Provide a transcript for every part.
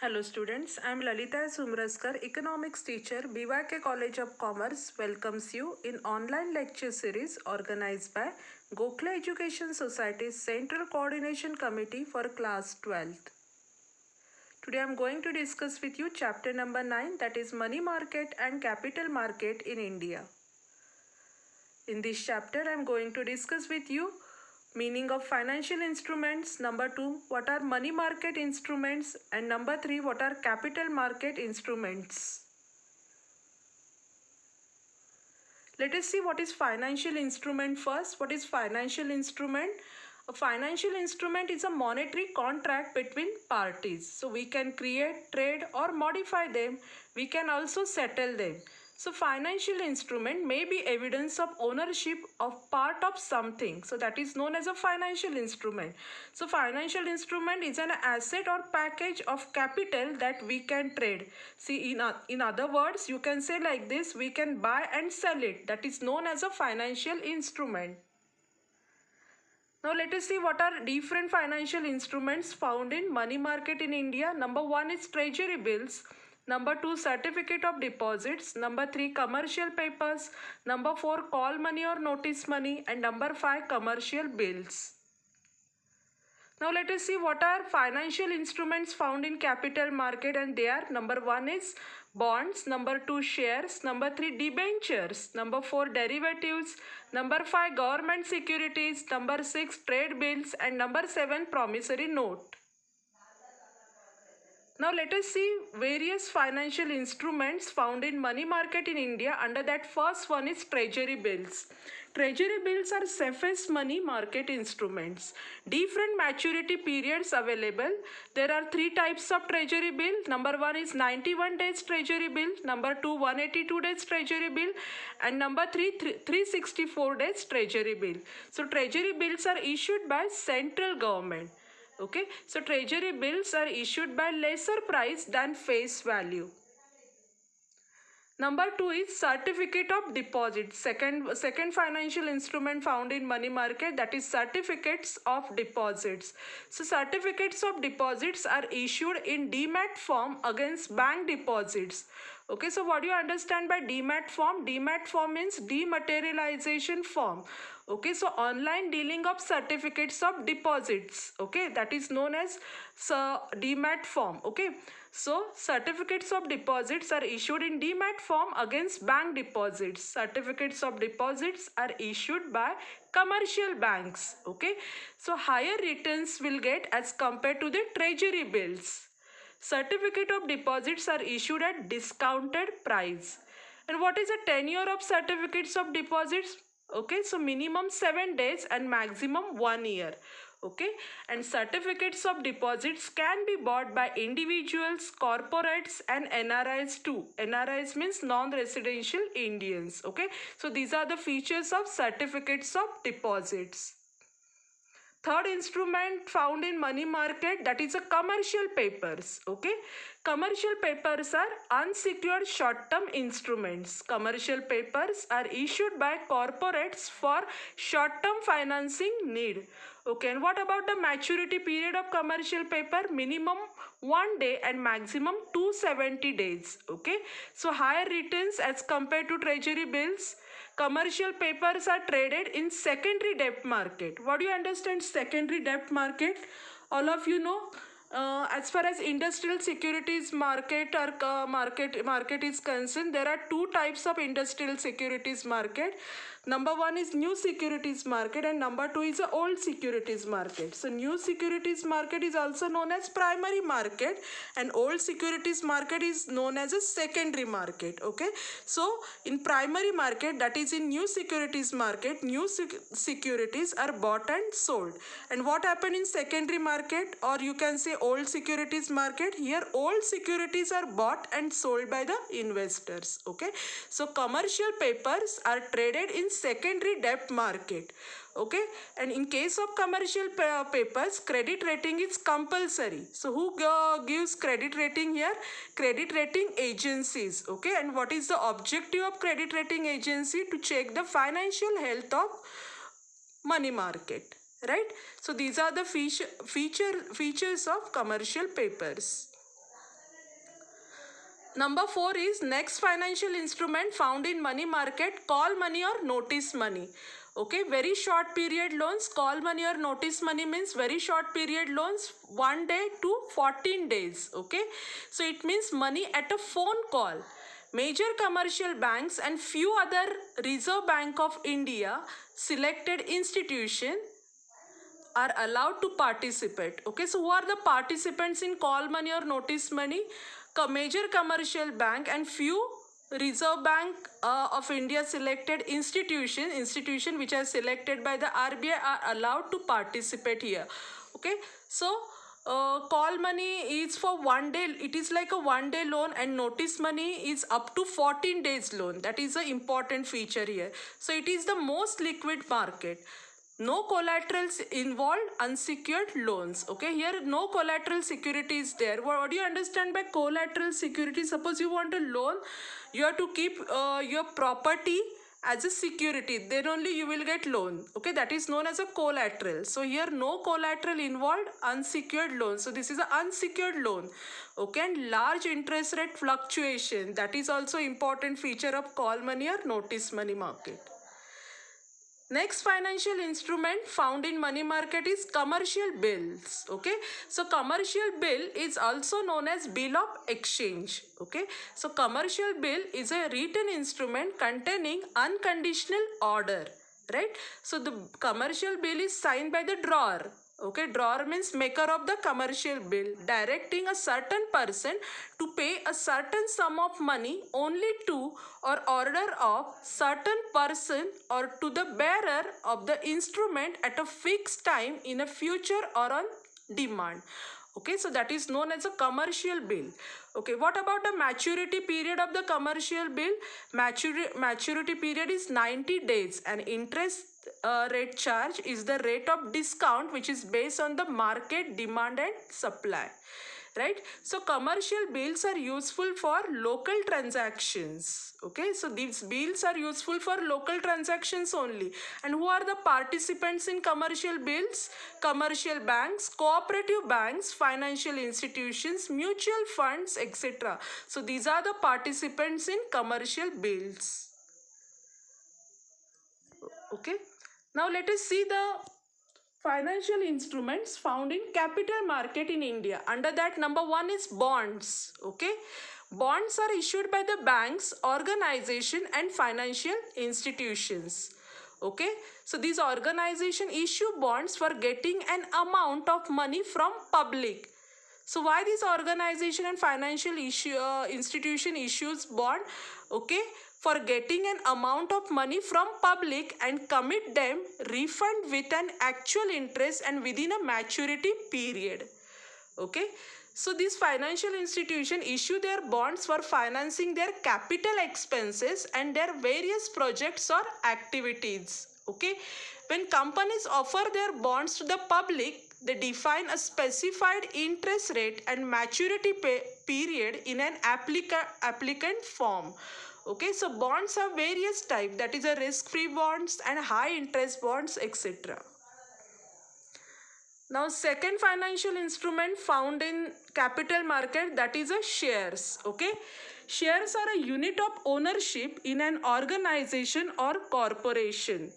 Hello students, I am Lalita Sumraskar, economics teacher, BYK College of Commerce welcomes you in online lecture series organized by Gokhale Education Society's Central Coordination Committee for class 12th. Today I am going to discuss with you chapter number 9, that is money market and capital market in India. In this chapter I am going to discuss with you meaning of financial instruments, number 2 what are money market instruments, and number 3 what are capital market instruments. Let us see what is financial instrument first. What is financial instrument? A financial instrument is a monetary contract between parties. So we can create, trade or modify them. We can also settle them. So financial instrument may be evidence of ownership of part of something. So that is known as a financial instrument. So financial instrument is an asset or package of capital that we can trade. See, in other words, you can say like this, we can buy and sell it. That is known as a financial instrument. Now let us see what are different financial instruments found in money market in India. Number 1 is treasury bills. Number 2 certificate of deposits. Number 3 commercial papers. Number 4 call money or notice money. And number 5 commercial bills. Now let us see what are financial instruments found in capital market, and they are: number 1 is bonds, number 2 shares, number 3 debentures, number 4 derivatives, number 5 government securities, number 6 trade bills, and number 7 promissory note. Now let us see various financial instruments found in money market in India. Under that, first one is treasury bills. Treasury bills are safest money market instruments. Different maturity periods available. There are 3 types of treasury bill. Number 1 is 91 days treasury bill. Number 2 182 days treasury bill. And number 3 364 days treasury bill. So treasury bills are issued by central government. Okay, so treasury bills are issued by lesser price than face value. Number 2 is certificate of deposit. Second financial instrument found in money market, that is certificates of deposits. So certificates of deposits are issued in demat form against bank deposits. Okay, so what do you understand by demat form? Demat form means dematerialization form. Okay, so online dealing of certificates of deposits. Okay, that is known as demat form. Okay, so certificates of deposits are issued in demat form against bank deposits. Certificates of deposits are issued by commercial banks. Okay, so higher returns will get as compared to the treasury bills. Certificate of deposits are issued at discounted price. And what is the tenure of certificates of deposits? Okay, so minimum 7 days and maximum 1 year. Okay, and certificates of deposits can be bought by individuals, corporates and NRIs too. NRIs means non-residential Indians. Okay, so these are the features of certificates of deposits. Third instrument found in money market, that is a commercial papers. Okay, commercial papers are unsecured short-term instruments. Commercial papers are issued by corporates for short-term financing need. Okay, and what about the maturity period of commercial paper? Minimum 1 day and maximum 270 days. Okay, so higher returns as compared to treasury bills. Commercial papers are traded in secondary debt market. What do you understand secondary debt market? All of you know, as far as industrial securities market or market is concerned, there are 2 types of industrial securities market. Number 1 is new securities market and number 2 is the old securities market. So new securities market is also known as primary market and old securities market is known as a secondary market. Okay, so in primary market, that is in new securities market, new securities are bought and sold. And what happened in secondary market, or you can say old securities market? Here old securities are bought and sold by the investors. Okay, so commercial papers are traded in secondary debt market. Okay, and in case of commercial papers, credit rating is compulsory. So who gives credit rating here? Credit rating agencies. Okay, and what is the objective of credit rating agency? To check the financial health of money market, right? So these are the features of commercial papers. Number 4 is next financial instrument found in money market, call money or notice money. Okay, very short period loans. Call money or notice money means very short period loans, 1 day to 14 days. Okay, so it means money at a phone call. Major commercial banks and few other Reserve Bank of India selected institution are allowed to participate. Okay, so who are the participants in call money or notice money? Major commercial bank and few Reserve Bank of India selected institution which are selected by the RBI are allowed to participate here. Okay, so call money is for 1 day, it is like a 1 day loan, and notice money is up to 14 days loan. That is an important feature here. So it is the most liquid market. No collaterals involved, unsecured loans. Okay, here no collateral security is there. What do you understand by collateral security? Suppose you want a loan, you have to keep your property as a security, then only you will get loan. Okay, that is known as a collateral. So here no collateral involved, unsecured loan. So this is an unsecured loan. Okay, and large interest rate fluctuation, that is also important feature of call money or notice money market. Next financial instrument found in money market is commercial bills. Okay, so commercial bill is also known as bill of exchange. Okay, so commercial bill is a written instrument containing unconditional order, right? So the commercial bill is signed by the drawer. Okay, drawer means maker of the commercial bill, directing a certain person to pay a certain sum of money only to or order of certain person or to the bearer of the instrument at a fixed time in a future or on demand. Okay, so that is known as a commercial bill. Okay, what about the maturity period of the commercial bill? Maturity period is 90 days, and interest rate charge is the rate of discount which is based on the market demand and supply, right? So commercial bills are useful for local transactions. Okay, so these bills are useful for local transactions only. And who are the participants in commercial bills? Commercial banks, cooperative banks, financial institutions, mutual funds, etc. So these are the participants in commercial bills. Okay, now let us see the financial instruments found in capital market in India. Under that, number 1 is bonds. Okay, bonds are issued by the banks, organization and financial institutions. Okay, so these organization issue bonds for getting an amount of money from public. So why this organization and financial institution issues bond? Okay, for getting an amount of money from public and commit them refund with an actual interest and within a maturity period. Okay, so these financial institution issue their bonds for financing their capital expenses and their various projects or activities. Okay, when companies offer their bonds to the public, they define a specified interest rate and maturity period in an applicant form. Okay, so bonds have various types, that is a risk-free bonds and high interest bonds, etc. Now second financial instrument found in capital market, that is a shares. Okay, shares are a unit of ownership in an organization or corporation.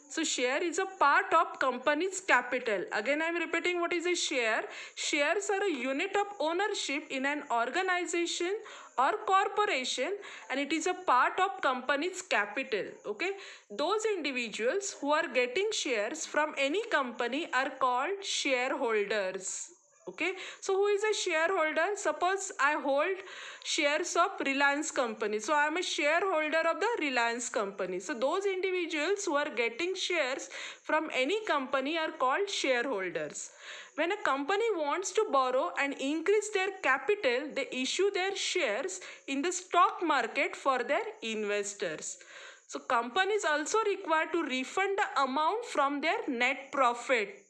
So share is a part of company's capital. Again I am repeating what is a share. Shares are a unit of ownership in an organization or corporation, and it is a part of company's capital. Okay, those individuals who are getting shares from any company are called shareholders. Okay, so who is a shareholder? Suppose I hold shares of Reliance company, so I am a shareholder of the Reliance company. So those individuals who are getting shares from any company are called shareholders. When a company wants to borrow and increase their capital, they issue their shares in the stock market for their investors. So companies also require to refund the amount from their net profit.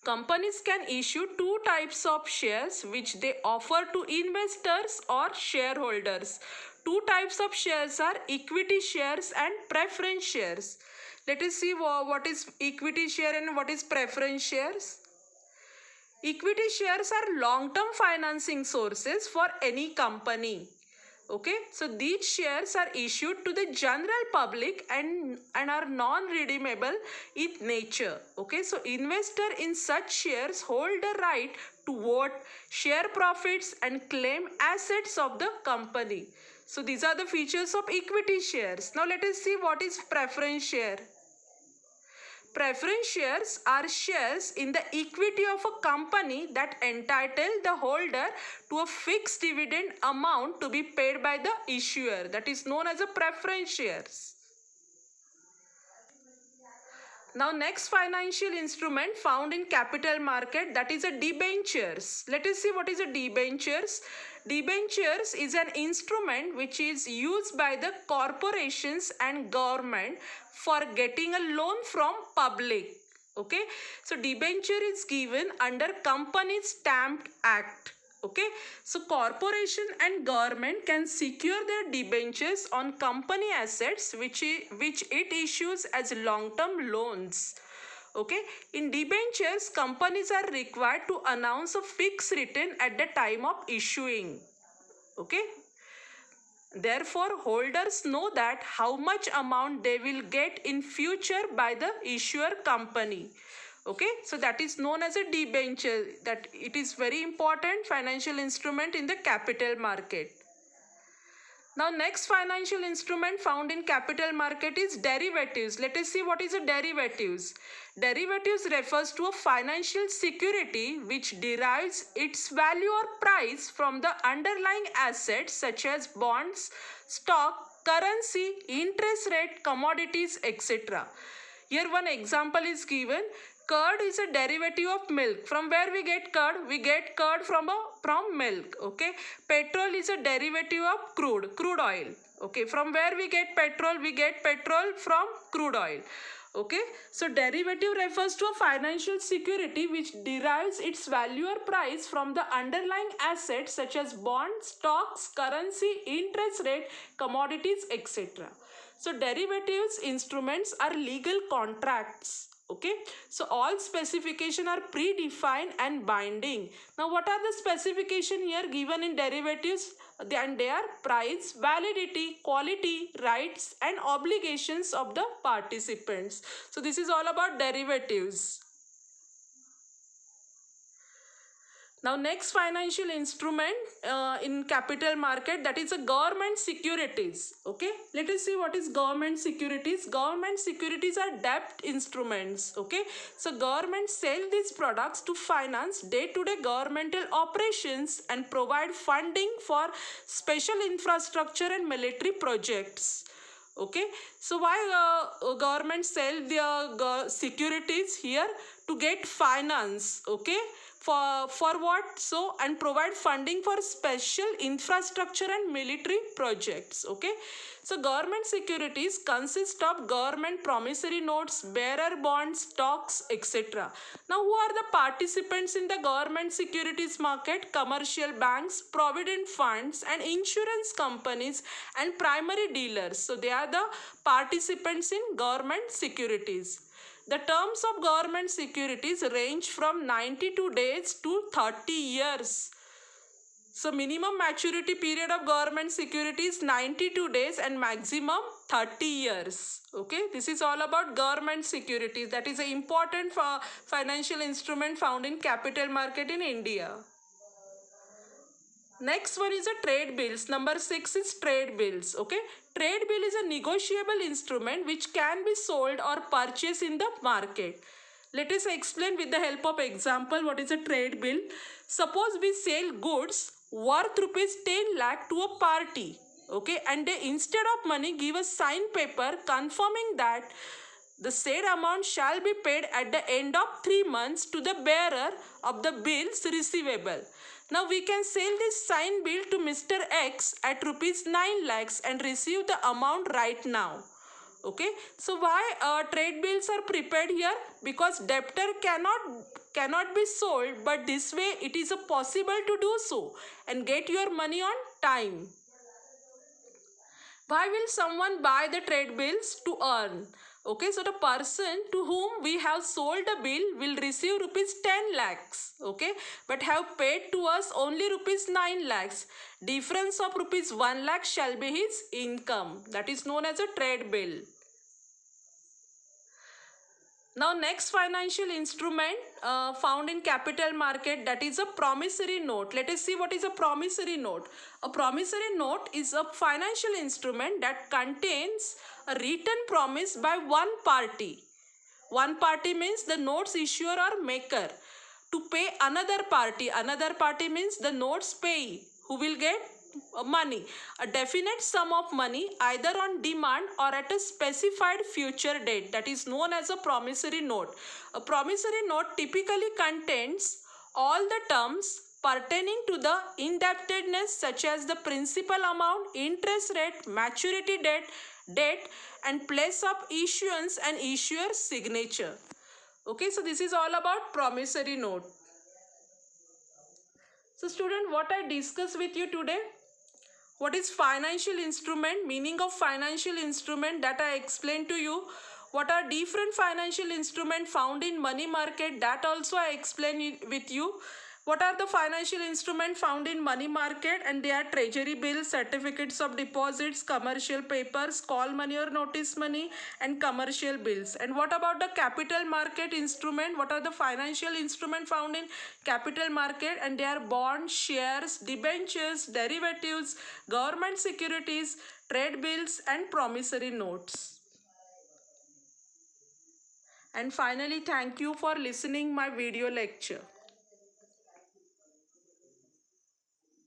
Companies can issue two types of shares which they offer to investors or shareholders. Two types of shares are equity shares and preference shares. Let us see what is equity share and what is preference shares. Equity shares are long-term financing sources for any company. Okay, so these shares are issued to the general public and are non-redeemable in nature. Okay, so investor in such shares hold the right to vote, share profits and claim assets of the company. So these are the features of equity shares. Now let us see what is preference share. Preference shares are shares in the equity of a company that entitle the holder to a fixed dividend amount to be paid by the issuer. That is known as a preference shares. Now next financial instrument found in capital market, that is a debentures. Let us see what is a debentures. Debentures is an instrument which is used by the corporations and government for getting a loan from public. Okay, so debenture is given under Company Stamp Act. Okay, so corporation and government can secure their debentures on company assets which it issues as long-term loans. Okay, in debentures, companies are required to announce a fixed return at the time of issuing. Okay, therefore holders know that how much amount they will get in future by the issuer company. Okay, so that is known as a debenture, that it is very important financial instrument in the capital market. Now next financial instrument found in capital market is derivatives. Let us see what is a derivatives. Derivatives refers to a financial security which derives its value or price from the underlying assets such as bonds, stock, currency, interest rate, commodities, etc. Here one example is given. Curd is a derivative of milk. From where we get curd? We get curd from milk. Okay. Petrol is a derivative of crude oil. Okay. From where we get petrol? We get petrol from crude oil. Okay, so derivative refers to a financial security which derives its value or price from the underlying assets such as bonds, stocks, currency, interest rate, commodities, etc. So derivatives instruments are legal contracts. Okay, so all specification are predefined and binding. Now what are the specification here given in derivatives? And they are price, validity, quality, rights and obligations of the participants. So this is all about derivatives. Now next financial instrument in capital market, that is a government securities. Okay, let us see what is government securities. Government securities are debt instruments. Okay, so government sell these products to finance day-to-day governmental operations and provide funding for special infrastructure and military projects. Okay, so why government sell their securities here? To get finance. Okay, for what? So, and provide funding for special infrastructure and military projects. Okay, so government securities consist of government promissory notes, bearer bonds, stocks, etc. Now who are the participants in the government securities market? Commercial banks, provident funds and insurance companies and primary dealers. So they are the participants in government securities. The terms of government securities range from 92 days to 30 years. So minimum maturity period of government security is 92 days and maximum 30 years. Okay, this is all about government securities. That is an important financial instrument found in capital market in India. Next one is a trade bills. Number 6 is trade bills. Okay, trade bill is a negotiable instrument which can be sold or purchased in the market. Let us explain with the help of example what is a trade bill. Suppose we sell goods worth rupees 10 lakh to a party. Okay, and they instead of money give a signed paper confirming that the said amount shall be paid at the end of 3 months to the bearer of the bills receivable. Now we can sell this signed bill to Mr. X at rupees 9 lakhs and receive the amount right now. Okay, so why trade bills are prepared here? Because debtor cannot be sold, but this way it is possible to do so and get your money on time. Why will someone buy the trade bills? To earn. Okay, so the person to whom we have sold the bill will receive rupees 10 lakhs. Okay, but have paid to us only rupees 9 lakhs. Difference of rupees 1 lakh shall be his income. That is known as a trade bill. Now next financial instrument found in capital market, that is a promissory note. Let us see what is a promissory note. A promissory note is a financial instrument that contains a written promise by one party. One party means the notes issuer or maker to pay another party. Another party means the notes payee who will get money, a definite sum of money either on demand or at a specified future date, that is known as a promissory note. A promissory note typically contains all the terms pertaining to the indebtedness such as the principal amount, interest rate, maturity date and place of issuance and issuer's signature. Okay, so this is all about promissory note. So student, what I discussed with you today, what is financial instrument, meaning of financial instrument, that I explained to you. What are different financial instrument found in money market, that also I explained with you. What are the financial instrument found in money market? And they are treasury bills, certificates of deposits, commercial papers, call money or notice money, and commercial bills. And what about the capital market instrument? What are the financial instrument found in capital market? And they are bonds, shares, debentures, derivatives, government securities, trade bills, and promissory notes. And finally, thank you for listening my video lecture.